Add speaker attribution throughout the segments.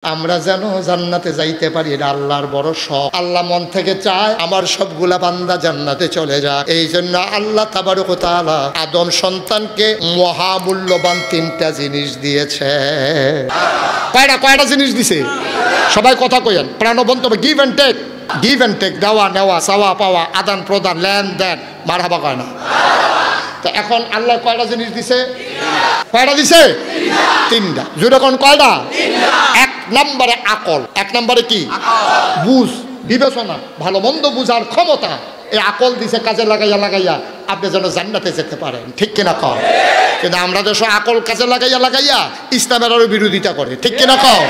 Speaker 1: আমরা যেন জান্নাতে যাইতে পারি, এটা আল্লাহর বড় শখ। আল্লাহ মন থেকে চায় আমার সবগুলা বান্দা জান্নাতে চলে যায়। এই জন্য আল্লাহ তাবারক ওয়া তাআলা আদম সন্তানকে মহামূল্যবান তিনটা জিনিস দিয়েছে। কয়টা জিনিস দিছে? সবাই কথা কইেন, প্রাণবন্ত। Give and take, give and take, দেওয়া নেওয়া, চাওয়া পাওয়া, আদান প্রদান, লেনদেন, মারহাবা কয় না? তো এখন আল্লাহ কয়টা জিনিস দিছে? কয়টা দিছে? তিনটা। যেরকম কয়টা? এক নম্বরে আকল। এক নম্বরে কি? বুঝ, বিবেচনা, ভালো মন্দ বুঝার ক্ষমতা। এই আকল দিছে কাজে লাগাইয়া আপনি যেন জান্নাতে যেতে পারেন। ঠিক কিনা কও? কিন্তু আমরা দেশ আকল কাজে লাগাইয়া ইসলামের আরো বিরোধিতা করে। ঠিক কিনা কও?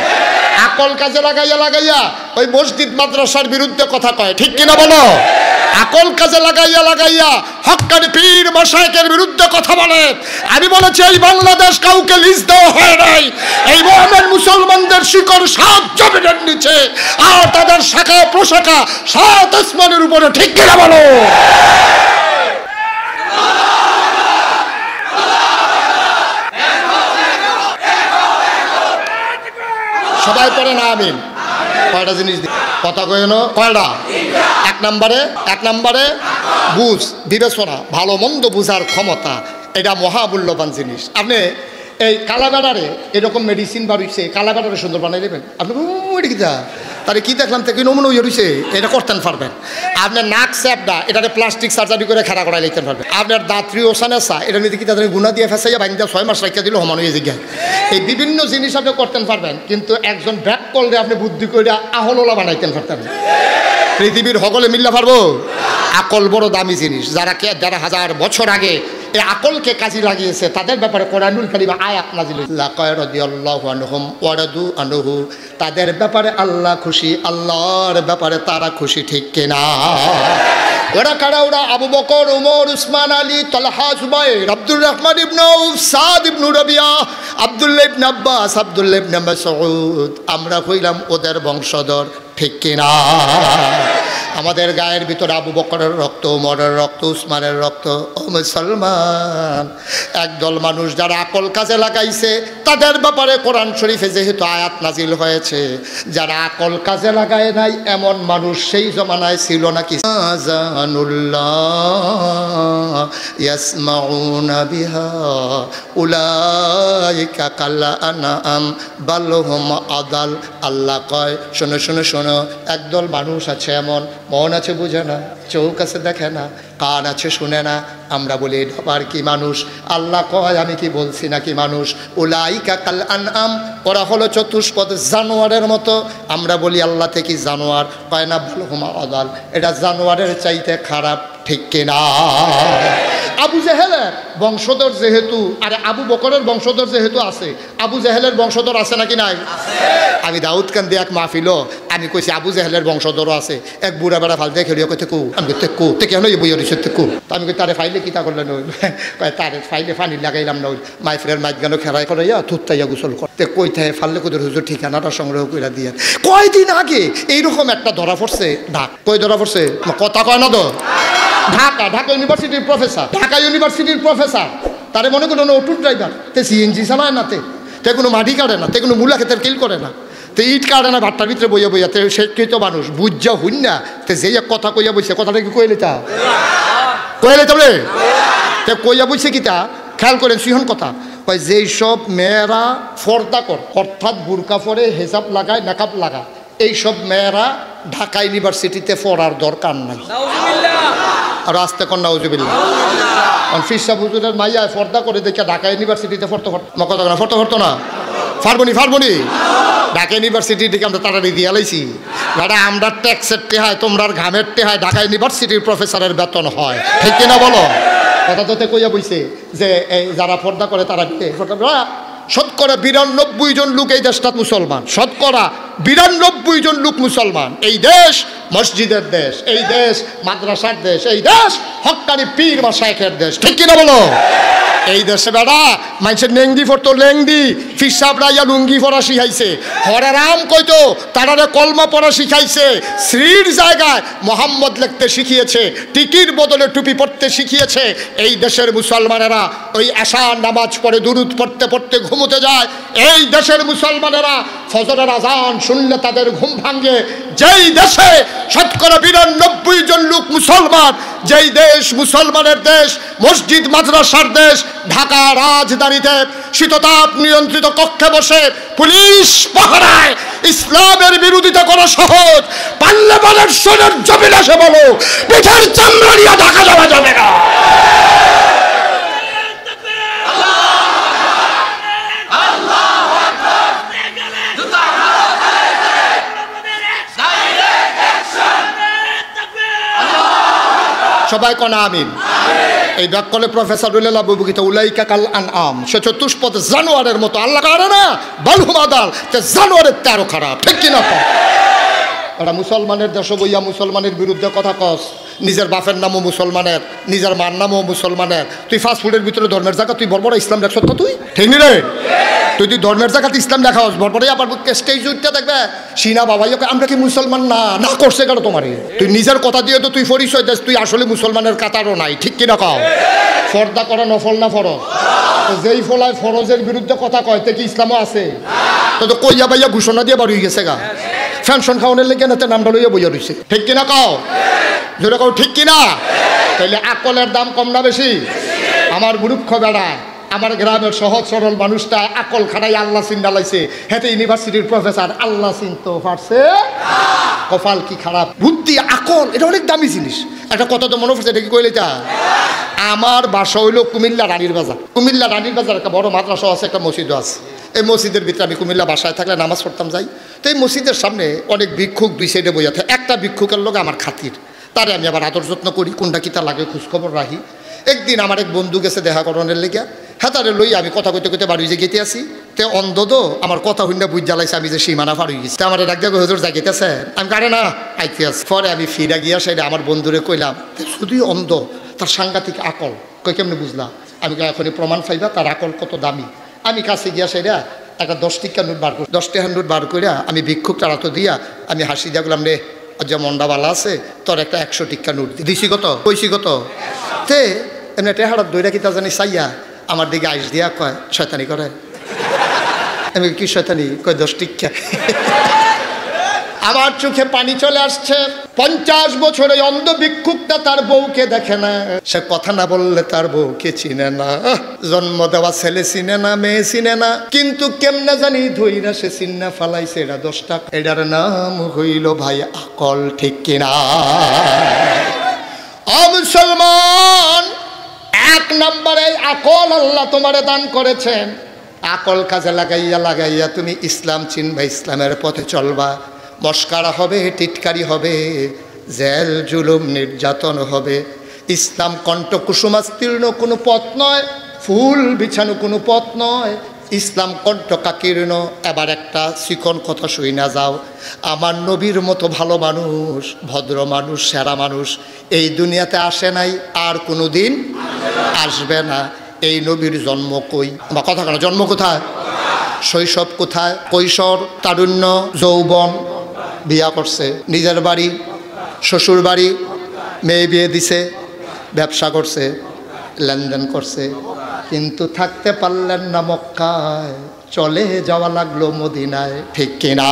Speaker 1: আকল কাজে লাগাইয়া ওই মসজিদ মাদ্রাসার বিরুদ্ধে কথা কয়। ঠিক কিনা বলো? আকল কাজে লাগাইয়া হক্কানি পীর মাশায়েখের বিরুদ্ধে কথা বলে। আমি বলেছি এই বাংলাদেশ কাউকে লিজ দেওয়া হয় নাই। এই মুমিন মুসলমানদের শিকড় সাত জমিনের নিচে, আর তাদের শাখা প্রশাখা সাত আসমানের উপরে। ঠিক কিনা বলো? সবাই পড়ে না আমিন। কয়টা জিনিস কথা কইন? কয়টা? এক নম্বরে বুঝ, বিবেচনা, ভালো মন্দ বুঝার ক্ষমতা। এটা মহামূল্যবান জিনিস। আপনি এই কালাবেড়ারে এরকম মেডিসিন বাড়িছে, কালাবেড়ারে সুন্দর বানাই দেবেন আপনি। তাহলে কি দেখলাম থেকে নমুনা হয়েছে, এটা করতেন পারবেন। আপনার নাক স্যাপটা এটাতে প্লাস্টিক সার্জারি করে খেলা করাই লিখতে পারবেন। আপনার দাঁতরি ওসানেসা এটা নিতে কি তাদের গুণা দিয়ে ফেসাইয়া বাইন্দা 6 মাস রাখিয়া দিল সমান হয়ে জিজ্ঞাসা। এই বিভিন্ন জিনিস আপনি করতেন পারবেন, কিন্তু একজন ব্যাক করলে আপনি বুদ্ধি করে আহলোলা বানাইতেন পারতেন। পৃথিবীর সকলে মিল্লা পারবো? আকল বড় দামি জিনিস। যারা হাজার বছর আগে এই আকলকে কাজে লাগিয়েছে তাদের ব্যাপারে কোরআনুল কারীম আয়াত নাযিল হয়েছে। লাকায় রাদিয়াল্লাহু আনহুম ওয়া রাদু আনহু। তাদের ব্যাপারে আল্লাহ খুশি, আল্লাহর ব্যাপারে তারা খুশি। ঠিক কিনা? ওরা কারা? ওরা আবু বকর, ওমর, উসমান, আলী, তালহা, জুবাইর, আব্দুর রহমান ইবনে আউফ, সাদ ইবনে রাবিয়া, আব্দুল্লাহ ইবনে আব্বাস, আব্দুল্লাহ ইবনে মাসউদ। আমরা হইলাম ওদের বংশধর। ঠিক কিনা? আমাদের গায়ের ভিতরে আবু বকরের রক্ত, ওমরের রক্ত, উসমানের রক্ত। ও মুসলমান, একদল মানুষ যারা আকল কাজে লাগাইছে তাদের ব্যাপারে কোরআন শরীফে যেহেতু আয়াত নাজিল হয়েছে। যারা আকল কাজে লাগায় নাই এমন মানুষ সেই জমানায় ছিল নাকি? আযানুল্লাহ ইয়াসমাউনা বিহা উলাইকা কাল আনআম বাল হুম আদাল। আল্লাহ কয়, শোনো শোনো শোনো, একদল মানুষ আছে এমন, মন আছে বুঝে না, চোখ আছে দেখে না, কান আছে শুনে না। আমরা বলি আবার কি মানুষ? আল্লাহ কয় আমি কি বলছি নাকি মানুষ? উলাইকা কাল আনআম, ওরা হলো চতুষ্পদ জানোয়ারের মতো। আমরা বলি আল্লাহ থেকে জানোয়ার, কয় না বাল হুম আদাল, এটা জানোয়ারের চাইতে খারাপ। ঠিক কিনা? আবু জেহেলের বংশধর যেহেতু, আরে আবু বকরের বংশধর যেহেতু আছে, আবু জেহেলের বংশধর আছে নাকি নাই? আমি দাউদ কান্দি এক মাহফিল আমি কইছি আবু জেহেলের বংশধরও আছে। এক বুড়া বেড়া ফাল দিয়ে খেলিও কইতে কু, আমি কইতে কু তে কেন বই রইছে কু। আমি কই তারে ফাইলে কিতা করলেন? কয় তারে ফাইলে পানি লাগাইলাম না, মাই ফ্রেন্ড মাইক গেল খেলাই করাইয়া থুত্তাইয়া গোসল করতে। কইতে ফাললে কোদের হুজুর ঠিকানাটা সংগ্রহ করে দিয়ে কয়দিন আগে এইরকম একটা ধরা পড়ছে। ঢাক কই ধরা পড়ছে? কথা কয় না তো। ঢাকা ইউনিভার্সিটির প্রফেসর, ঢাকা ইউনিভার্সিটির প্রফেসর। তারে মনে করো অটো ড্রাইভার, তে সিএনজি চালায় না, তে কোনো মাটি কাটে না, তে কোনো মূলা ক্ষেতের কিল করে না, তে ইট কাটে না, ভাট্টার ভিতরে বইয়া তে শিক্ষিত মানুষ বুঝা হইন না, তে যেই এক কথা কইয়া বইছে, কথাটা কি কইলে তা বলে তে কইয়া বইছে কিতা খেয়াল করেন সিহন কথা। কয় যেই সব মেয়েরা ফর্দা কর, অর্থাৎ বুরকা পরে, হেজাব লাগায়, নাকাব লাগায়, এইসব মেয়েরা ঢাকা ইউনিভার্সিটিতে পড়ার দরকার নাই। আর আসতে কন নাউজুবিল্লাহ। ফিরসা হুজুরের মাইয়া ফর্দা করে দেখে ঢাকা ইউনিভার্সিটিতে পড়তে না ফারবনি ঢাকা ইউনিভার্সিটি থেকে আমরা তাড়াতাড়ি দিয়ে লাইছি। দাদা আমরা ট্যাক্সের টেহায়, তোমরা ঘামের টেহায় ঢাকা ইউনিভার্সিটির প্রফেসরের বেতন হয়। ঠিক কিনা বলো? কথা তো কইয়া বইছে যে এই যারা ফর্দা করে তারা শতকরা 92 জন লোক এই দেশটা মুসলমান। শতকরা 92 জন লোক মুসলমান। এই দেশ মসজিদের দেশ, এই দেশ মাদ্রাসার দেশ, এই দেশ হক্কানি পীর মাশায়েখের দেশ। ঠিক কিনা বলো? এই দেশে বেড়া মানুষের নেংদি ফরতো লেংদি, ফিসাবরা ইয়া লুঙ্গি পরা শিখাইছে, হরে রাম কইতো তারারে কলমা পড়া শিখাইছে, শ্রীর জায়গায় মোহাম্মদ লিখতে শিখিয়েছে, টিকির বদলে টুপি পড়তে শিখিয়েছে। এই দেশের মুসলমানেরা ওই এশার নামাজ পড়ে দুরুদ পড়তে পড়তে ঘুমোতে যায়। এই দেশের মুসলমানেরা ফজরের আজান শুনলে তাদের ঘুম ভাঙে। যেই দেশে শতকরা ৯২ জন লোক মুসলমান, যেই দেশ মুসলমানের দেশ, মসজিদ মাদ্রাসার দেশ, ঢাকা রাজধানীতে শীততাপ নিয়ন্ত্রিত কক্ষে বসে পুলিশ পাহারায় ইসলামের বিরোধিতা করা সহজ। পাল্লে বলের সোনার জমিন এসে বলো, পিঠের চামড়া নিয়ে ঢাকা যাওয়া যাবে না। সবাই কোন আমিন। এই ব্যাকলে প্রফেসর উল্লাহ বুবুকিত উলাইকা কাল আনআম, সে চতুষ্পদ জানোয়ারের মতো। আল্লাহ কারে না বালহুম আদাল, তে জানোয়ারের তেরো খারাপ, ঠিক কিনা? ওরা মুসলমানের দেশ বইয়া মুসলমানের বিরুদ্ধে কথা কস, নিজের বাপের নামও মুসলমানের, নিজের মার নামও মুসলমানের। তুই ফাস্ট ফুডের ভিতরে ধর্মের জায়গা তুই বড় বড় ইসলাম দেখছ তো, তুই ঠিক নি রে? তুই ধর্মের জায়গাতে ইসলাম দেখা হস বড় আবার স্টেজ উঠতে দেখবে সিনা বাবাই আমরা কি মুসলমান না না করছে কেন তোমারে? তুই নিজের কথা দিয়ে তো তুই পরিচয় দেশ, তুই আসলে মুসলমানের কাতারও নাই, ঠিক কিনা কও? ফর্দা করা নফল না ফরজ? যেই ফলায় ফরজের বিরুদ্ধে কথা কয় তে কি ইসলামও আছে? তো কইয়া বাইয়া ঘোষণা দিয়ে বাড়ি গেছে গা, ফ্যানশন খাওয়ানোর লেগে না নামটা লইয়া বইয়া রয়েছে, ঠিক কিনা কও? যেটা কও ঠিক কিনা? তাইলে আকলের দাম কম না বেশি? আমার মূর্খ বেড়া, আমার গ্রামের সহজ সরল মানুষটা আকল খাড়াই আল্লাহ চিন্তা লাইছে, হেতে ইউনিভার্সিটির প্রফেসর আল্লাহ চিনতে পারছে। কপাল কি খারাপ! বুদ্ধি আকল এটা অনেক দামি জিনিস। একটা কথা তো মনে পড়ছে, এটা কি কইলে তা? আমার বাসা হইলো কুমিল্লা রানীর বাজার। কুমিল্লা রানীর বাজার একটা বড় মাদ্রাসা আছে, একটা মসজিদও আছে। এই মসজিদের ভিতরে আমি কুমিল্লা বাসায় থাকলে নামাজ পড়তাম যাই। তো এই মসজিদের সামনে অনেক ভিক্ষুক দুই সাইডে বইয়া থাকে। একটা ভিক্ষুকের লোক আমার খাতির, তারে আমি আবার আদর যত্ন করি, কোনটা কিতা লাগে খোঁজখবর রাখি। একদিন আমার এক বন্ধু গেছে দেখা করণের লেগে, হ্যাঁ তারে লই আমি কথা কইতে কইতে বাড়ি যে গেতে আসি। তে অন্ধ আমার কথা হইনা বুঝ জ্বালাইছে আমি যে সীমানা পার হয়ে গেছি। আমার ডাক দেখো হুজুর যাইতেছে, আমি কারে না আইতে আছি। পরে আমি ফিরা গিয়া সেটা আমার বন্ধুরে কইলাম, শুধুই অন্ধ, তার সাংঘাতিক আকল। কই কেমনি বুঝলা? আমি এখনই প্রমাণ পাইবা তার আকল কত দামি। আমি কাছে গিয়া সেটা একটা 10 টিকা নোট বার করি, 10 টাকা নোট বার করিয়া আমি ভিক্ষুক তারা তো দিয়া আমি হাসি দিয়া গেলাম, রে যে মন্ডাবালা আছে তোর একটা 100 টিকা নোট দিছি। কত কইছি কত? তে এমনি টেহাড়ার দইরা কিতা জানি চাইয়া আমার দিকে আইস দিয়া কয় শয়তানি করে। আমি কি শয়তানি? কয় 10 টিকা। আমার চোখে পানি চলে আসছে। 50 বছরে অন্ধ ভিক্ষুকটা তার বউকে দেখে না, সে কথা না বললে তার বউকে চিনে না, জন্ম দেওয়া ছেলে চিনে না, মেয়ে চিনে না, কিন্তু কেমনে জানি ধইরা সে চিন্না ফালাইছে এটা 10 টাকা। এটার নাম হইল ভাই আকল, ঠিক কিনা? মুসলমান, 1 নম্বরে আকল আল্লাহ তোমারে দান করেছেন। আকল কাজে লাগাইয়া তুমি ইসলাম চিনবা, ইসলামের পথে চলবা। মস্কারা হবে, টিটকারি হবে, জেল জুলুম নির্যাতন হবে। ইসলাম কণ্ঠ কুসুমাস্তীর্ণ কোনো পথ নয়, ফুল বিছানো কোনো পথ নয়। ইসলাম কণ্ঠ কাকীর্ণ। এবার একটা চিকন কথা শুই না যাও, আমার নবীর মতো ভালো মানুষ, ভদ্র মানুষ, সেরা মানুষ এই দুনিয়াতে আসে নাই, আর কোনো দিন আসবে না। এই নবীর জন্ম কই? বা কথা কেন, জন্ম কোথায়? শৈশব কোথায়? কৈশোর, তারুণ্য, যৌবন। বিয়া করছে, নিজের বাড়ি, শ্বশুর বাড়ি, মেয়ে বিয়ে দিছে, ব্যবসা করছে, লেনদেন করছে, কিন্তু থাকতে পারলেন না মক্কায়, চলে যাওয়া লাগলো মদিনায়, ঠিক কিনা?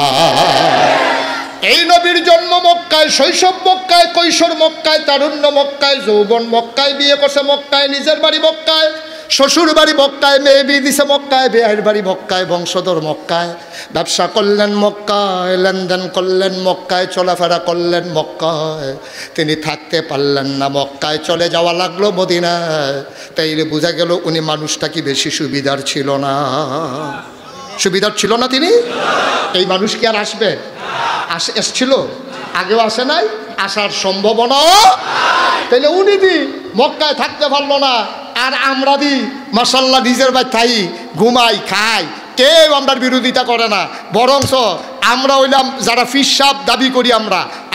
Speaker 1: এই নবীর জন্ম মক্কায়, শৈশব মক্কায়, কৈশোর মক্কায়, তারুণ্য মক্কায়, যৌবন মক্কায়, বিয়ে করছে মক্কায়, নিজের বাড়ি মক্কায়, শ্বশুর বাড়ি মক্কায়, মেয়ে বিয়ে দিছে মক্কায়, বিয়ের বাড়ি মক্কায়, বংশধর মক্কায়, ব্যবসা করলেন মক্কায়, লেনদেন করলেন মক্কায়, চলাফেরা করলেন মক্কায়, তিনি থাকতে পারলেন না মক্কায়, চলে যাওয়া লাগলো মদিনায়। তাইলে বোঝা গেল উনি মানুষটা কি বেশি সুবিধার ছিল না? সুবিধার ছিল না তিনি? এই মানুষ কি আর আসবে? এসছিল, আগেও আসে নাই, আসার সম্ভাবনা। তাইলে উনি দি মক্কায় থাকতে পারলো না, আর আমরা দি মাশাআল্লাহ নিজের বাড়ি থাই, ঘুমাই, খাই, কেউ আমরা বিরোধিতা করে না। বরংস আমরা হইলাম যারা ফিরসাব দাবি করি,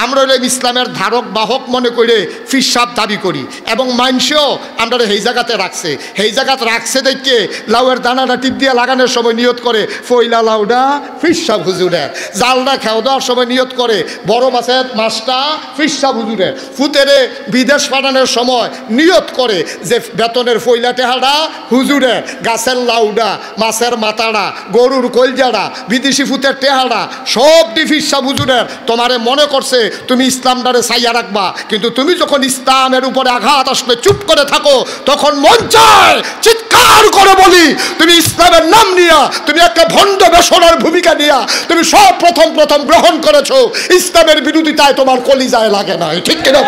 Speaker 1: আমরা হইলে ইসলামের ধারক বাহক মনে করে ফিরসাব দাবি করি এবং মানুষও আমরা এই জায়গাতে রাখছে, এই জায়গাতে রাখছে দেখে লাউয়ের দানাটা টিপ দিয়ে লাগানোর সময় নিয়ত করে ফইলা লাউডা ফিরসাব হুজুরের, জালটা খেও দেওয়ার সময় নিয়ত করে বড় মাছের মাছটা ফিরসাব হুজুরের, ফুতেরে বিদেশ পাঠানোর সময় নিয়ত করে যে বেতনের ফইলা টেহাটা হুজুরের, গাছের লাউডা, মাছের মাথাটা, গরুর কলজাটা, বিদেশি ফুতের টেহাটা সবটি ফিরসাব হুজুরের। তোমারে মনে করছে তুমি ইসলামটারে ছাইয়া রাখবা, কিন্তু তুমি যখন ইসলামের উপরে আঘাত আসলে চুপ করে থাকো, তখন মন চায় চিৎকার করে বলি তুমি ইসলামের নাম নিয়া, তুমি একটা ভণ্ড বেসরার ভূমিকা নিয়া তুমি সব প্রথম গ্রহণ করেছো, ইসলামের বিরোধিতায় তোমার কলিজায় লাগে না, ঠিক কিনা?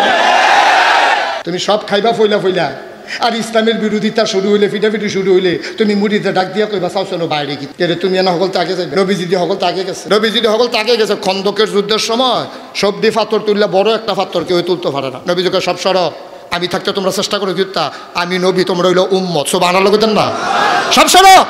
Speaker 1: তুমি সব খাইবা ফইলা ফইলা, আর ইসলামের বিরোধিতা শুরু হইলে, ফিটাফিটি শুরু হইলে তুমি মুড়িতে ডাক দিয়া কইবা চাও চলো বাইরে কি তুমি না সকল তাকে যাবে। নবীজিদি সকল তাকে গেছে, নবীজিদি সকল তাকে গেছে খন্দকের যুদ্ধের সময় সবদি পাথর তুললে বড় একটা পাথর কেউ তুলতে পারে না। নবীজিকে সব সরব, আমি থাকতে তোমরা চেষ্টা করে দিতা, আমি নবী তোমরা হইলো উম্মত, সব আনার লগতেন না, সব সরব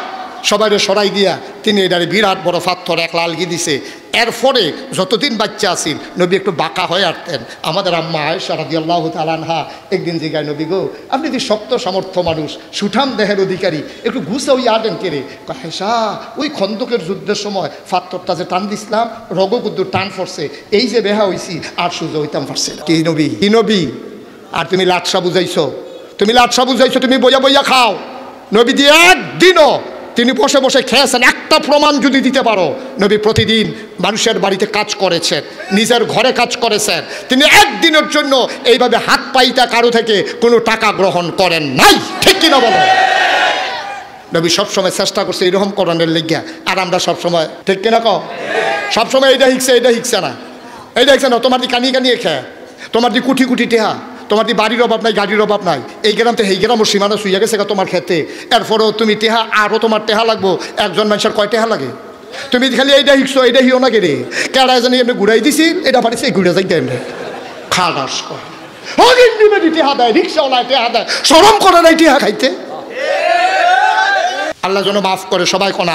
Speaker 1: সবাই সরাই দিয়া তিনি এটারে বিরাট বড় পাথর এক লালগি দিছে। এরপরে যতদিন বাচ্চা আসিল নবী একটু বাঁকা হয়ে আসতেন। আমাদের আম্মা আয়েশা রাদিয়াল্লাহু তাআলা আনহা একদিন জিজ্ঞাসা, নবী গো আপনি যে শক্ত সামর্থ্য মানুষ, সুঠাম দেহের অধিকারী, একটু ঘুষা ওই আটেন কেড়ে হেসা ওই খন্দকের যুদ্ধের সময় পাথরটা যে টান দিছিলাম রগকুদ্দুর টান পড়ছে, এই যে বেহা হইছি আর সুযোগ হইতাম পারছে না। কি নবী, কি নবী? আর তুমি লাটসা বুঝাইছো, তুমি লাটসা বুঝাইছো, তুমি বইয়া বইয়া খাও। নবী দিয়ে একদিনও তিনি বসে বসে খেয়েছেন একটা প্রমাণ যদি দিতে পারো, নবী প্রতিদিন মানুষের বাড়িতে কাজ করেছেন, নিজের ঘরে কাজ করেছেন, তিনি একদিনের জন্য এইভাবে হাত পাইতা কারো থেকে কোনো টাকা গ্রহণ করেন নাই, ঠিক কিনা বলো? নবী সবসময় চেষ্টা করছে এরকম করণের লেগিয়া, আর আমরা সবসময় ঠিক কিনা কও সবসময় এইটা হিকছে এইটা হিকছে না, এইটা হিকছে না। তোমার দি কানিয়ে কানিয়ে খেয়ে, তোমার দি কুটি কুটি টেহা, তোমার দি বাড়ির অভাব নাই, গাড়ির অভাব নাই, এই গ্রাম থেকে এই গ্রাম সীমানা শুয়ে গেছে তোমার খেতে, এরপরেও তুমি টেহা আরও তোমার টেহা লাগবো। একজন মানুষের কয় টেহা লাগে? তুমি খালি এইটা শিখছো এইটা হিও না গেরে কেডা জানি এমনি ঘুরাই দিছি, এটা পারিস এই ঘুরে যাই এমনি খালাস করে টেহা দেয়, রিক্সাওয়ালায় টেহা দেয়, সরম করে নাই টেহা খাইতে। আল্লাহ যেন মাফ করে সবাই কোনা।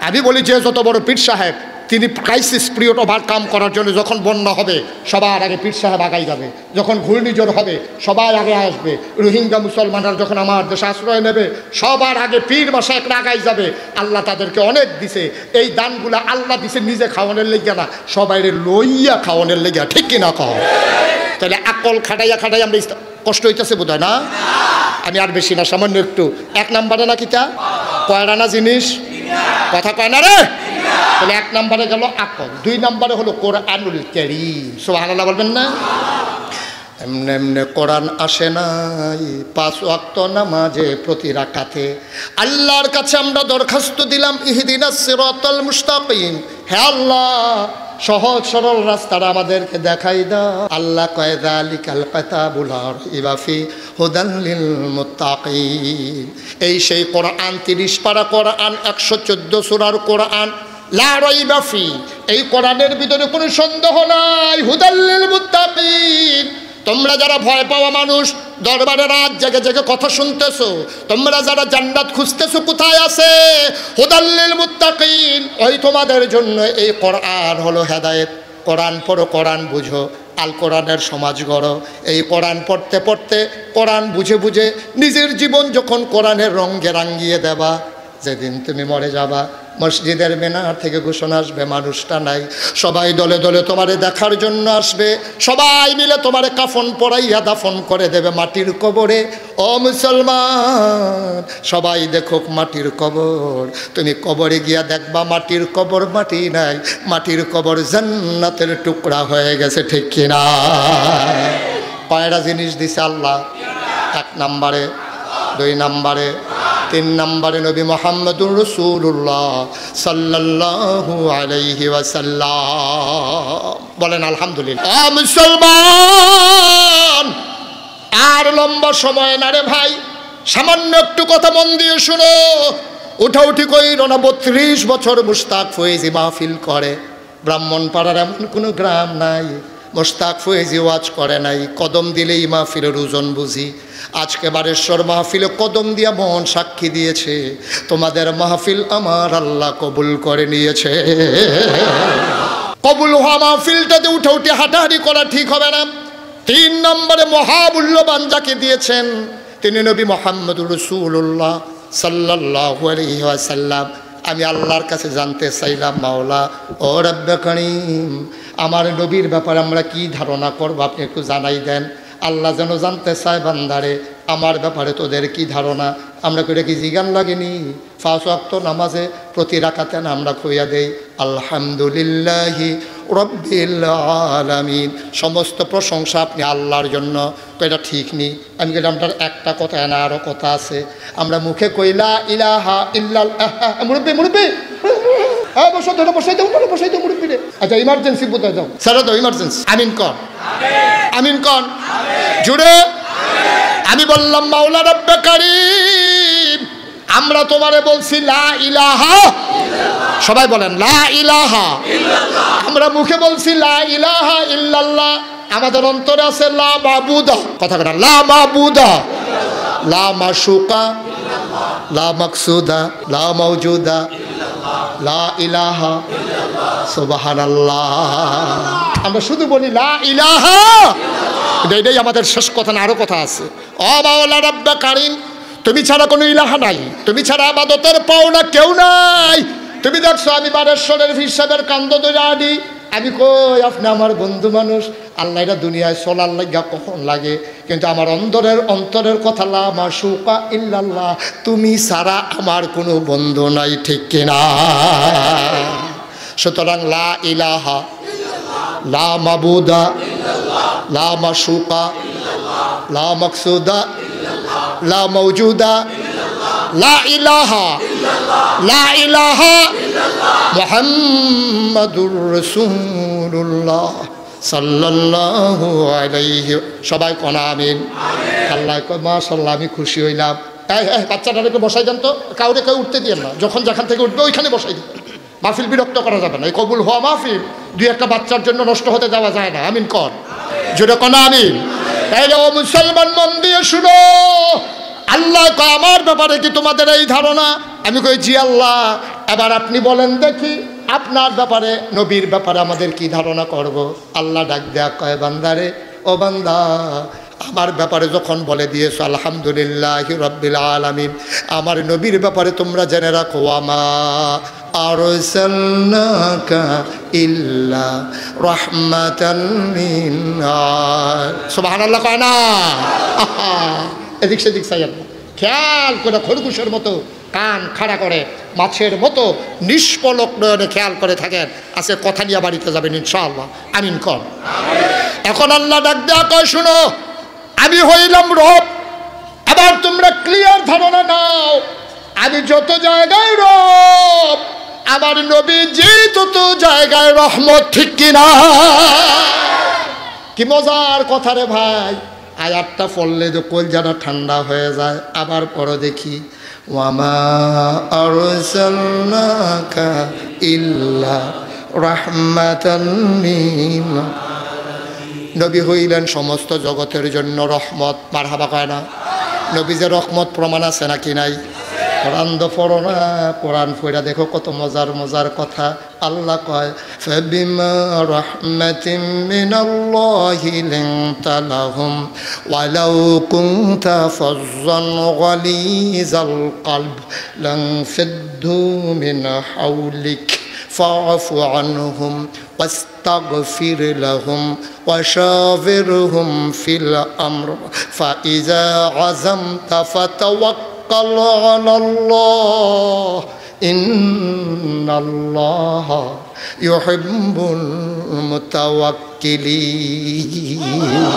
Speaker 1: আমি বলি যে যত বড় পীর সাহেব তিনি ক্রাইসিস পিরিয়ড ওভারকাম করার জন্য যখন বন্যা হবে সবার আগে পীর সাহেব আগাই যাবে, যখন ঘূর্ণিঝড় হবে সবাই আগে আসবে, রোহিঙ্গা মুসলমানরা যখন আমার দেশে আশ্রয় নেবে সবার আগে পীর মাশায়েখরা আগাই যাবে। আল্লাহ তাদেরকে অনেক দিছে, এই দানগুলা আল্লাহ দিছে নিজে খাওয়ানোর লেগিয়া না, সবাই লইয়া খাওয়ানোর লেগিয়া, ঠিক কিনা কও? তাহলে আকল খাটাইয়া খাটাইয়া আমরা কষ্ট হইতেছে বোধ হয় না? আমি আর বেশি না, সামান্য একটু। এক নাম্বারে না কিতা কয়রানা জিনিস, কথা কয় না রে? তাহলে এক নম্বরে গেল আকল, দুই নম্বরে হলো কোরআনুল কারীম, সুবহানাল্লাহ বলবেন না? এমনি এমনি কোরআন আসে নাই, 5 ওয়াক্ত নামাজে প্রতি রাকাতে। আল্লাহর কাছে আমরা দরখাস্ত দিলাম ইহদিনাস সিরাতাল মুস্তাকিম, হে আল্লাহ সহজ সরল রাস্তাটা আমাদেরকে দেখাই দাও। আল্লাহ কয় যালিকাল কিতাবুল লা রাইবা ফি হুদাল লিল মুত্তাকিন। এই সেই কোরআন, 30 পারা কোরআন, 114 সূরার কোরআন, লা রাইবা ফি, এই কোরআনের ভিতরে কোনো সন্দেহ নাই, হুদাল লিল মুত্তাকিন। তোমরা যারা ভয় পাওয়া মানুষ, দরবারে রাত জেগে জেগে কথা শুনতেছো, তোমরা যারা জান্নাত খুঁজতেছো কোথায় আছে, হুদাল লিল মুত্তাকিন, ওই তোমাদের জন্য এই কোরআন হলো হেদায়েত। কোরআন পড়ো, কোরআন বুঝো, আল কোরআনের সমাজ গড়ো। এই কোরআন পড়তে পড়তে, কোরআন বুঝে বুঝে নিজের জীবন যখন কোরআনের রঙে রাঙিয়ে দেবা, যেদিন তুমি মরে যাবা মসজিদের মিনার থেকে ঘোষণা আসবে মানুষটা নাই, সবাই দলে দলে তোমারে দেখার জন্য আসবে, সবাই মিলে তোমারে কাফন পরাইয়া দাফন করে দেবে মাটির কবরে। ও মুসলমান, সবাই দেখুক মাটির কবর, তুমি কবরে গিয়া দেখবা মাটির কবর মাটি নাই, মাটির কবর জান্নাতের টুকরা হয়ে গেছে, ঠিক কিনা? কয়টা জিনিস দিছে আল্লাহ? 1 নম্বরে, 2 নম্বরে, 3 নম্বরে নবী মুহাম্মদুর রাসূলুল্লাহ সাল্লাল্লাহু আলাইহি ওয়াসাল্লাম। বলেন আলহামদুলিল্লাহ। মুসলমান, আর লম্বা সময় না রে ভাই, সামান্য একটু কথা মন দিয়ে শুনো। উঠাউঠি কইরো না। 32 বছর মুশতাক ফয়েজি মাহফিল করে, ব্রাহ্মণপাড়ার এমন কোনো গ্রাম নাই মুশতাক ফয়েজি ওয়াজ করে নাই। কদম দিলেই মাহফিলের ওজন বুঝি। আজকে বারেশ্বর মাহফিলে কদম দিয়া মন সাক্ষী দিয়েছে, তোমাদের মাহফিল আমার আল্লাহ কবুল করে নিয়েছে। কবুল হওয়া মাহফিলটাতে উঠে উঠে হাঁটাহাঁটি করা ঠিক হবে না। 3 নম্বরে মহামূল্যবান যাকে দিয়েছেন তিনি নবী মুহাম্মদুর রাসূলুল্লাহ সাল্লাল্লাহু আলাইহি ওয়াসাল্লাম। আমি আল্লাহর কাছে জানতে চাইলাম, মাওলা ও রব্বে করিম, আমার নবীর ব্যাপারে আমরা কি ধারণা করব আপনি একটু জানাই দেন। আল্লাহ যেন জানতে চায়, বান্দারে আমার ব্যাপারে তোদের কি ধারণা। আমরা কইরা কি জিগান লাগেনি? 5 ওয়াক্ত নামাজে প্রতি রাকাতে আমরা কইয়া দেই আলহামদুলিল্লাহি রব্বিল আলামিন, সমস্ত প্রশংসা আপনি আল্লাহর জন্য। এটা ঠিক নেই। আমি কইলাম তার একটা কথা না, আরও কথা আছে। আমরা মুখে কইলা ইলাহা ইল্লাল্লাহ, মুরব্বি মুরব্বি হ্যাঁ বসো, ধরে বসাই দাও, বসাই দাও মুরব্বি রে। আচ্ছা ইমার্জেন্সি বোঝা যাও, সারা দাও ইমার্জেন্সি। আমিন কর, আমিন কর জুড়ে। আমি বললাম মাওলা রব্বে কারীম, আমরা তোমারে বলছি লা ইলাহা, সবাই বলেন লা ইলাহা ইল্লাল্লাহ। আমরা মুখে বলছি লা ইলাহা ইল্লাল্লাহ, আমাদের অন্তরে আছে লা মাবুদা, কথা কথা লা মাবুদা, লা মাশুকা, লা মাকসুদা, লা মাওজুদা, লা ইলাহা সুবহানাল্লাহ। আমরা শুধু বলি লা ইলাহা, এটাই আমাদের শেষ কথা না, আরো কথা আছে। ও মাওলা রব্বে কারীম, তুমি ছাড়া কোনো ইলাহা নাই, তুমি ছাড়া ইবাদতের পাওনা কেউ নাই। তুমি দেখছো আমি বারেশ্বরের হিসাবের কান্দ ধরে আনি, আমি কই আপনি আমার বন্ধু মানুষ, আল্লাহ এটা দুনিয়ায় চলার লাগা কখন লাগে, কিন্তু আমার অন্তরের কথা লা মাশুকা ইল্লাল্লাহ, তুমি ছাড়া আমার কোনো বন্ধু নাই, ঠিক কিনা? সুতরাং লা ইলাহা, লা মাবুদা, লা মাশুকা, লা মাকসুদা, লা মাওজুদা, লা ইলাহা, লা ইলাহা মুহাম্মাদুর রাসূলুল্লাহ সাল্লাল্লাহু আলাইহি। সবাই কোন আমিন। আল্লাহ কয় মাশাআল্লাহ, আমি খুশি হইলাম। এই বাচ্চাটাকে বসাই দেন তো, কাউরে কেউ উঠতে দিয়েন না, যখন যেখান থেকে উঠবে ওইখানে বসাই দিন। মাহফিল বিরক্ত করা যাবে না, এই কবুল হওয়া মাহফিল 2-1টা বাচ্চার জন্য নষ্ট হতে দেওয়া যায় না। আমিন কর জোরে কোন আমিন। এই ও মুসলমান, মন দিয়ে শুনো, আল্লাহ কয় আমার ব্যাপারে কি তোমাদের এই ধারণা? আমি কই জি আল্লাহ। এবার আপনি বলেন দেখি আপনার ব্যাপারে, নবীর ব্যাপারে আমাদের কি ধারণা করব? আল্লাহ ডাক দেয়া কয় বান্দারে, ও বান্দা, আমার ব্যাপারে যখন বলে দিয়েছো আলহামদুলিল্লাহি রাব্বিল আলামিন, আমার নবীর ব্যাপারে তোমরা জেনে রাখো আমা আরসালনাকা ইল্লা রাহমাতাল লিল আলামিন। সুবহানাল্লাহ কয় না? এদিক সেদিক চাইয়েন না, খেয়াল করে খরগোশের মতো কান খাড়া করে মাছের মতো নিষ্পলক নয়নে খেয়াল করে থাকেন। আজকে কথা নিয়ে বাড়িতে যাবেন ইনশাআল্লাহ। আমিন কর। এখন আল্লাহ ডাক দেয়া কয় শুনো, আমি হইলাম রব। এবার তোমরা ক্লিয়ার ধারণা নাও, আমি যত জায়গায় রব, আমার নবীজি তত জায়গায় রহমত, ঠিক কিনা? কি মজার কথা রে ভাই। আয়াতটা পড়লে তো কলজাটা ঠান্ডা হয়ে যায়। আবার পড়ো দেখি, ওয়ামা আরসালনাকা ইল্লা রাহমাতাল লিল আলামিন। নবী হইলেন সমস্ত জগতের জন্য রহমত। মারহাবা কয় না? নবী যে রহমত প্রমাণ আছে নাকি নাই? কোরআন তো পড়ো না, কোরআন পড়া দেখো কত মজার মজার কথা। আল্লাহ কয় ফাবিমা রাহমাতিন মিনাল্লাহি লিনতা লাহুম ওয়ালাউ কুনতা ফাজ্জান গালিজাল কলব লানফিদ্দু মিন হাওলিক ফাআফু আনহুম واستغفر لهم وشاورهم في الأمر فإذا عزمت فتوكل على الله إن الله يحب المتوكلين।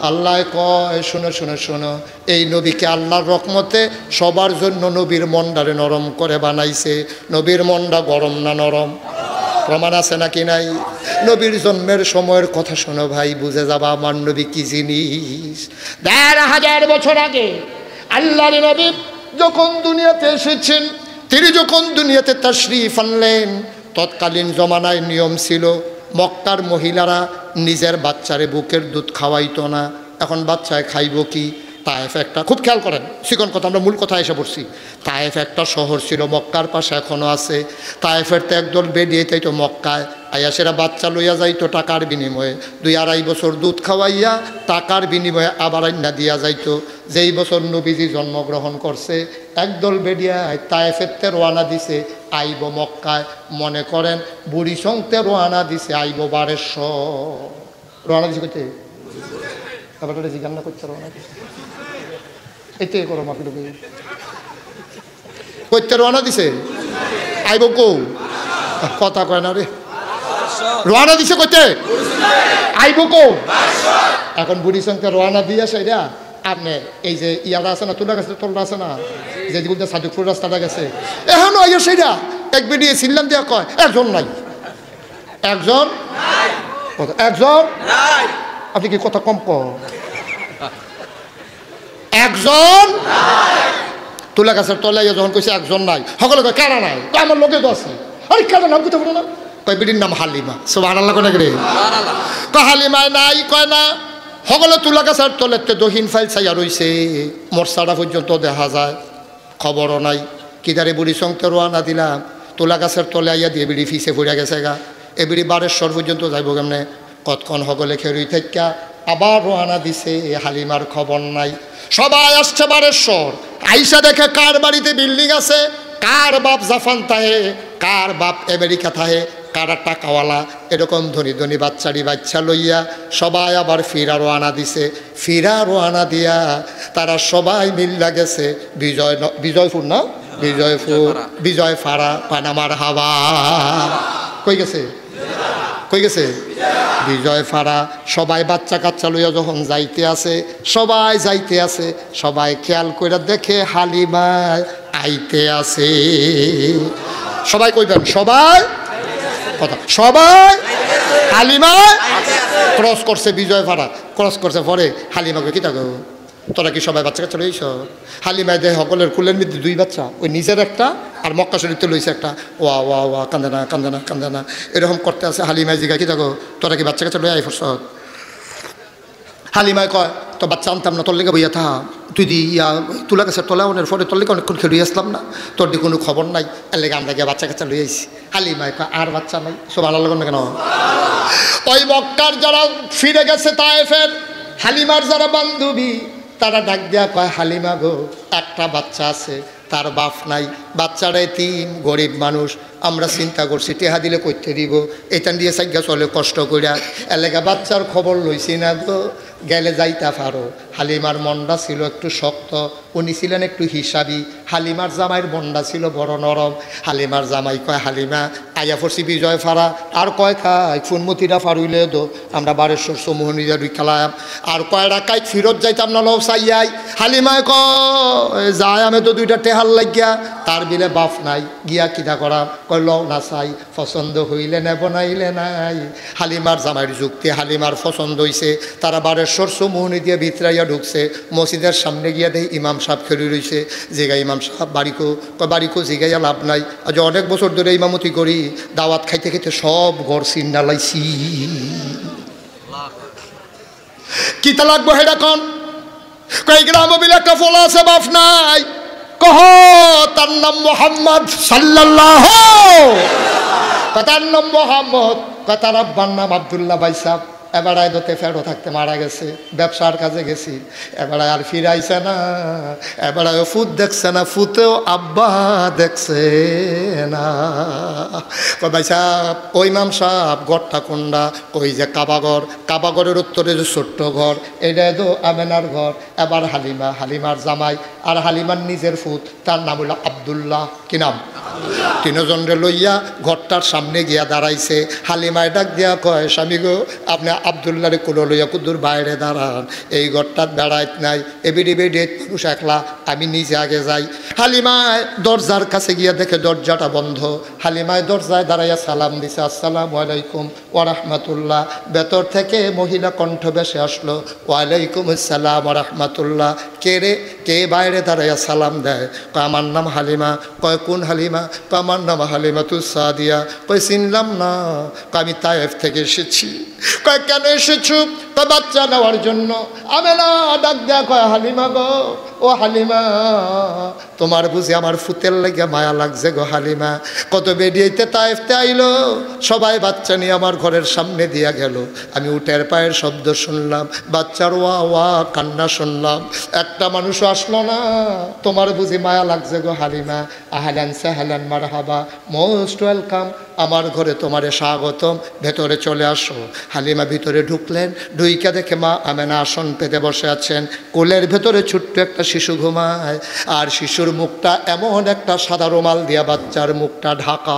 Speaker 1: আল্লাহ কয় শোনো শোনো শোনো, এই নবীকে আল্লাহর রহমতে সবার জন্য নবীর মনটারে নরম করে বানাইছে। নবীর মনটা গরম না নরম? প্রমাণ আছে নাকি নাই? নবীর জন্মের সময়ের কথা শোনো ভাই, বুঝে যাবা আমার নবী কি জিনিস। ১,৫০০ বছর আগে আল্লাহর নবী যখন দুনিয়াতে এসেছেন, তিনি যখন দুনিয়াতে তাশরীফ আনলেন, তৎকালীন জমানায় নিয়ম ছিল মক্কার মহিলারা নিজের বাচ্চারে বুকের দুধ খাওয়াইতো না। এখন বাচ্চায় খাইব কি? তায়েফ একটা, খুব খেয়াল করেন চিকন কথা, আমরা মূল কথা এসে পড়ছি। তায়েফ একটা শহর ছিল, মক্কার পাশে এখনও আছে। তায়েফের তো একদল বেরিয়ে তাই তো মক্কায় আইয়া সেরা বাচ্চা লইয়া যাইতো টাকার বিনিময়ে, 2-2.5 বছর দুধ খাওয়াইয়া টাকার বিনিময়ে আবার আইনা দিয়া যাইতো। যেই বছর নবীজি জন্মগ্রহণ করছে একদল বেডিয়া তায়েফেতে রওনা দিছে আইব মক্কায়। মনে করেন বুড়ি সংতে রওনা দিছে আইব 1200 রওনা দিছে কইতে আবার জিজ্ঞাসা করতে রওনা এতে করো মাকে কইতে রওনা দিছে আইব কো কথা কয় না রে, রওনা দিছে কইতে আইব কো। এখন বুড়ি সংতে রওনা দিয়ে সেটা আপনি এই যে ইয়ারা আছে না তুলা গাছের তলটা আছে না যে যেগুলো সাদুকপুর রাস্তাটা গেছে এখনো আইয়া সেইটা এক বেরিয়ে ছিলাম দিয়া কয় একজন নাই, একজন একজন আপনি কি কথা কম কর, একজন তুলা গাছের তলায় যখন কইছে একজন নাই সকলে কয় কেনা নাই, আমার লোকে তো আছে। আরে কেনা নাম কোথাও বলো না, কয় বেটির নাম হালিমা। সুবহানাল্লাহ কোন রে কয় হালিমায় নাই, কয় না সকলে তুলা গাছের তলেতে দহিন ফাইল ছাইয়া রইছে, মরসাটা পর্যন্ত দেখা যায়, খবরও নাই। কিদারে বুড়ি সঙ্গে রোয়ানা দিলাম, তুলা গাছের তলে আইয়া দিয়ে বিড়ি ফিসে পড়িয়া গেছে গা, এ বিড়ি 1200 পর্যন্ত যাইব কেমনে, কতক্ষণ সকলে খেরুই থাকা আবার রোয়ানা দিছে, হালিমার খবর নাই। সবাই আসছে 1200, আইসা দেখে কার বাড়িতে বিল্ডিং আছে, কার বাপ জাপান থাহে, কার বাপ আমেরিকা থাহে, কারা টাকাওয়ালা, এরকম ধনী ধনী বাচ্চা লইয়া সবাই আবার ফিরা রোয়ানা দিছে। ফিরা রোয়ানা দিয়া তারা সবাই মিল্লা গেছে বিজয়পুর না বিজয় ফাড়া পানামার হাওয়া কই গেছে, কই গেছে বিজয় ফাড়া। সবাই বাচ্চা কাচ্চা লইয়া যখন যাইতে আছে, সবাই যাইতে আছে, সবাই খেয়াল করে দেখে হালিমা আইতে আছে। সবাই কইবেন সবাই কথা, সবাই হালিমা ক্রস করছে, বিজয় ফাড়া ক্রস করছে। পরে হালিমাকে কি থাকো তোরা কি সবাই বাচ্চা কাচ্চা লইছ? হালিমায় দেয় সকলের কুলের মধ্যে 2 বাচ্চা, ওই নিজের একটা আর মক্কা শরীফতে লইছে একটা, ওয়া ওয়া ওয়া কান্দে না কান্দে না কান্দে না এরকম করতে আছে। হালিমায় জিগা কি থাকো তোরা কি বাচ্চা কাচ্চা লই আই ফরস? হালিমায় কয় তো বাচ্চা আনতাম না, তোর লেগে বইয়া থা, তুই দি ইয়া তুলা গাছের তলা ওনের পরে তোর লেগে অনেকক্ষণ খেলুই আসলাম না, তোর দি কোনো খবর নাই, এর লেগে আমরা গিয়ে বাচ্চা কাচ্চা লই আইছি। হালিমায় কয় আর বাচ্চা নাই, সব আলাদা লাগলো না কেন? ওই মক্কার যারা ফিরে গেছে তায়েফের হালিমার যারা বান্ধবী তারা ডাক দেয়া কয় হালিমা গো একটা বাচ্চা আছে, তার বাপ নাই, বাচ্চারা এতিম গরিব মানুষ, আমরা চিন্তা করছি টেহা দিলে করতে দিব, এটা দিয়ে সাইগা চলে কষ্ট করিয়া, এলাকা বাচ্চার খবর লইছি না গো, গেলে যাইতা পারো। হালিমার মনটা ছিল একটু শক্ত, উনি ছিলেন একটু হিসাবি, হালিমার জামাইয়ের মনটা ছিল বড় নরম। হালিমার জামাই কয় হালিমা আইয়া পড়ছি বিজয় ফাড়া, আর কয় খাই ফুনমতিরা ফারুইলে দো আমরা 1200 সমূহনিয়া দুই খেলাম, আর কয় রাখাই ফিরত যাইতাম না লও চাইয়াই। হালিমায় কয় যায় আমি তো 2টা টেহার লাগিয়া, তার বিলে বাপ নাই, গিয়া কিনা করাম, কয় লও না চাই, পছন্দ হইলে নেব নাইলে নাই। হালিমার জামাইয়ের যুক্তি হালিমার পছন্দ হইছে, তারা 1200 সমূহনি দিয়ে ভিতরাইয়া ঢুকছে। মসজিদের সামনে গিয়া দেয় ইমাম সাহেব খেলি রয়েছে, জিগাই ইমাম সাহেব বাড়িকো জিগাইয়া লাভ নাই, আজ অনেক বছর ধরে ইমামতি করি, দাওয়াত খাইতে খাইতে সব ঘর চিন্না লাইছি, কিতা লাগবো হেডা কন? কই গ্রাম বিলে একটা ফল আছে বাপ নাই, কহ তার নাম মোহাম্মদ সাল্লাল্লাহু, তার নাম মোহাম্মদ, তার আব্বার নাম আব্দুল্লাহ ভাই সাহেব। এবারায় দোতে ফেরো থাকতে মারা গেছে, ব্যবসার কাজে গেছি, এবারায় আর ফিরাইছে না, এবারায় ফুট দেখছে না, ফুতেও আব্বা দেখছে না। ভাই সাহেব ওই ইমাম সাহেব ঘরটা কোনটা? ওই যে কাবাগরের উত্তরে যে ছোট্ট ঘর, এটা তো আমেনার ঘর। এবার হালিমার জামাই আর হালিমার নিজের ফুত, তার নাম হলো আব্দুল্লাহ। কি নাম? 3 জনরে লইয়া ঘরটার সামনে গিয়া দাঁড়াইছে। হালিমায় ডাক দিয়া কয় স্বামী গো আপনি আব্দুল্লাহরে কোলো লইয়া কুদুর বাইরে দাঁড়ান, এই ঘরটার বেড়াইত নাই, এবিডি বেডে মানুষ একলা, আমি নিজে আগে যাই। হালিমায় দরজার কাছে গিয়া দেখে দরজাটা বন্ধ। হালিমায় দরজায় দাঁড়াইয়া সালাম দিছে, আসসালামু আলাইকুম ওয়া রাহমাতুল্লাহ। ভেতর থেকে মহিলা কণ্ঠ ভেসে আসলো, ওয়ালাইকুম আসসালাম ওয়া রাহমাতুল্লাহ। কে রে? কে বাইরে দাঁড়াইয়া সালাম দেয়? কয় আমার নাম হালিমা। কয় কোন হালিমা? কয় আমার নাম হালিমাতুস সাদিয়া। কয় চিনলাম না। কয় আমি তায়েফ থেকে এসেছি। কয় কেন এসেছো? তো বাচ্চা নেওয়ার জন্য আমেনা ডাক দেয়া কয়, হালিমা গো, ও হালিমা, তোমার বুঝি আমার ফুতের লেগে মায়া লাগছে গো হালিমা। কত বেরিয়েতে তাইফতে আইলো, সবাই বাচ্চা নিয়ে আমার ঘরের সামনে দিয়া গেল। আমি উটের পায়ের শব্দ শুনলাম, বাচ্চার ওয়া ওয়া কান্না শুনলাম, একটা মানুষও আসলো না। তোমার বুঝি মায়া লাগছে গো হালিমা। আহলান সাহলান মারহাবা, মোস্ট ওয়েলকাম, আমার ঘরে তোমারে স্বাগতম, ভেতরে চলে আসো। হালিমা ভিতরে ঢুকলেন, ঢুইকা দেখে মা আমেনা আসন পেতে বসে আছেন, কোলের ভেতরে ছোট্ট একটা শিশু ঘুমায়, আর শিশুর মুখটা এমন একটা সাদা রুমাল দিয়া বাচ্চার মুখটা ঢাকা।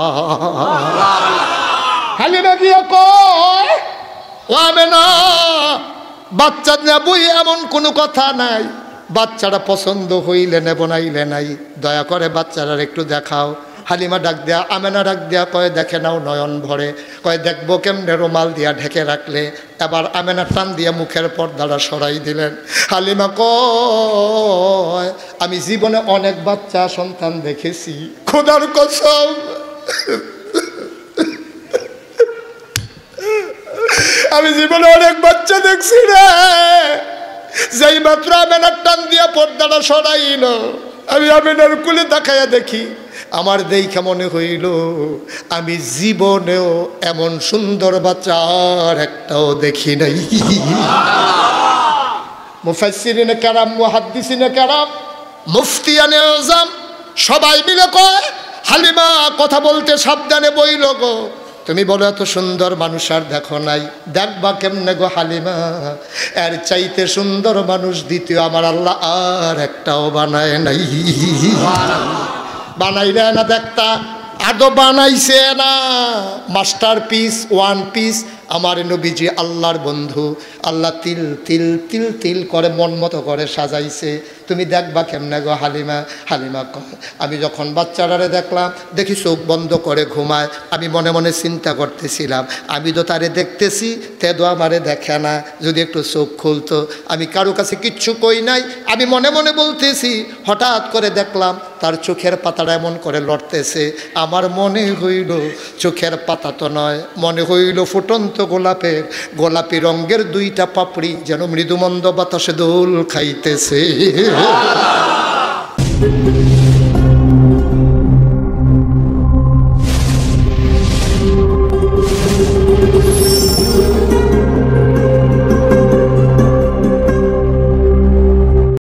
Speaker 1: হালিমা গিয়া কয়, ও আমেনা, বাচ্চা নেবই এমন কোনো কথা নাই, বাচ্চারা পছন্দ হইলে নেব নাইলে নাই, দয়া করে বাচ্চারা একটু দেখাও। হালিমা ডাক দেয়া, আমেনা ডাক দেয়া কয়, দেখে নাও নয়ন ভরে। কয়, দেখবো কেমনে, রুমাল দিয়া ঢেকে রাখলে। এবার আমেনা টান দিয়া মুখের পর্দাটা সরাই দিলেন। হালিমা কয়, আমি জীবনে অনেক বাচ্চা সন্তান দেখেছি, খোদার কসম আমি জীবনে অনেক বাচ্চা দেখছি রে। যেই মাত্র আমেনার টান দিয়া পর্দাটা সরাইল, আমি আমেনার কুলে তাকাইয়া দেখি, আমার দেখা মনে হইল আমি জীবনেও এমন সুন্দর বাচ্চা আর একটাও দেখি নাই। মুফাসসিরিনে কেরাম, মুহাদ্দিসিনে কেরাম, মুফতিয়ানে আযম সবাই মিলে কয়, হালিমা কথা বলতে সাবধানে বইল গো, তুমি বলো এত সুন্দর মানুষ আর দেখো নাই, দেখবা কেমনে গো হালিমা, এর চাইতে সুন্দর মানুষ দ্বিতীয় আমার আল্লাহ আর একটাও বানায় নাই। বানাইলে না দেখতা, আদৌ বানাইছে না, মাস্টার পিস, ওয়ান পিস। আমার নবীজি আল্লাহর বন্ধু, আল্লাহ তিল তিল তিল তিল করে মন মতো করে সাজাইছে, তুমি দেখবা কেমনে গো হালিমা। হালিমা কয়, আমি যখন বাচ্চাটারে দেখলাম, দেখি চোখ বন্ধ করে ঘুমায়, আমি মনে মনে চিন্তা করতেছিলাম, আমি তো তারে দেখতেছি, তে তো আমারে দেখে না, যদি একটু চোখ খুলতো। আমি কারো কাছে কিচ্ছু কই নাই, আমি মনে মনে বলতেছি, হঠাৎ করে দেখলাম তার চোখের পাতাটা এমন করে লড়তেছে। আমার মনে হইল চোখের পাতা তো নয়, মনে হইল ফুটন্ত গোলাপের গোলাপি রঙের দুইটা পাপড়ি যেন মৃদুমন্দ বাতাসে দোল খাইতেছে।